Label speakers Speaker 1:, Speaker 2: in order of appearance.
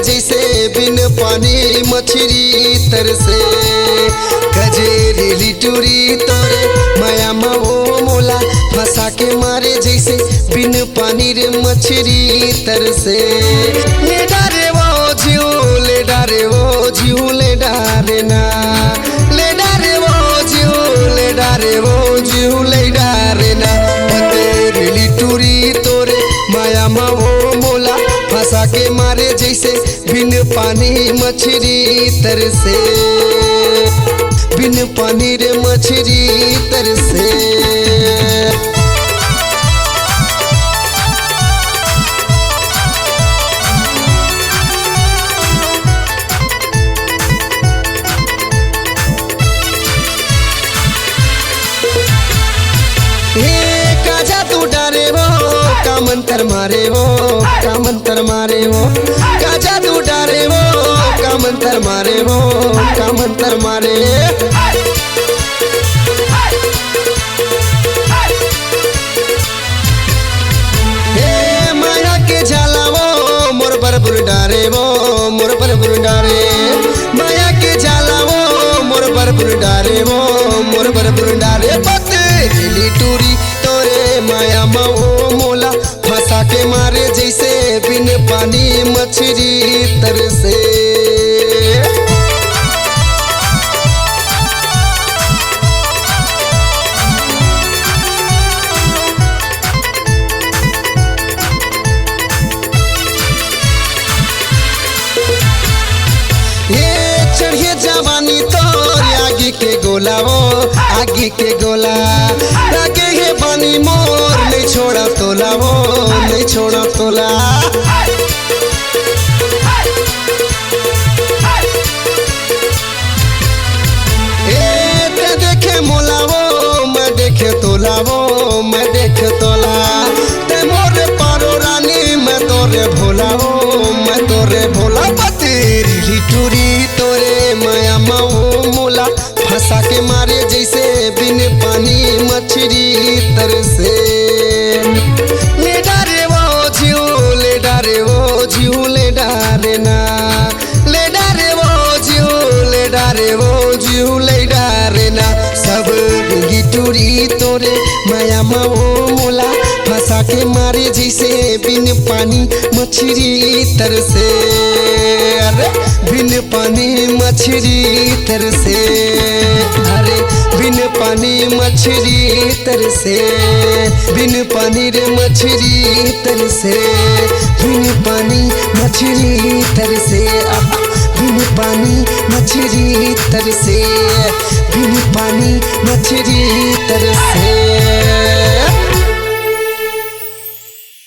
Speaker 1: जैसे बिन पानी मछली तरसे। गजेरेली टूरी तोरे माया में वो मोला फंसा के मारे जैसे बिन पानी रे मछली तरसे। ले डारे वो जीव ले डारे वो जीव ले डारे ना ले डारे वो जीव ले डारे वो जीव ले डारे ना। गजेरेली टूरी तोरे माया में वो मोला फंसा के मारे जैसे बिन पानी मछली तरसे बिन पानी रे मछली तरसे। का जादू डारे वो का मंत्र मारे वो का मंत्र मारे वो का जादू डारे वो का मंत्र मारे वो का मंत्र मारे। हे माया के झाला वो मोर बरबुर डारे वो मोर बरबुर डारे माया के झाला वो मोर बरबुर डारे वो मोर बरबुर डारे। पतली टूरी तोरे माया में वो मोला फंसा के मारे जैसे बिन पानी मछली तरसे। चढ़िए जवानी तो आगे के गोला वो आगे के गोला आगे है पानी मोर नहीं छोड़ा तोला वो नहीं छोड़ा तोला। ते देखे मोला वो मैं देखे तोला वो मैं देखे तोला। ते मोरे पारो रानी मैं तोरे भोला वो मैं तोरे भोला। तेरी टूरी तोरे माया में वो मोला फंसा के मारे जैसे बिन पानी मछली तरसे। ले डारे वो जीव ले डारे वो जीव ले डारे ना ले डारे वो जीव ले डारे वो जीव ले डारे ना। सब टूरी तोरे माया में वो मोला फंसा के मारे जैसे बिन पानी मछली तरसे। अरे बिन पानी मछली तरसे अरे बिन पानी मछली तरसे बिन पानी रे मछली तरसे बिन पानी मछली तरसे बिन पानी मछली तरसे बिन पानी मछली तरसे।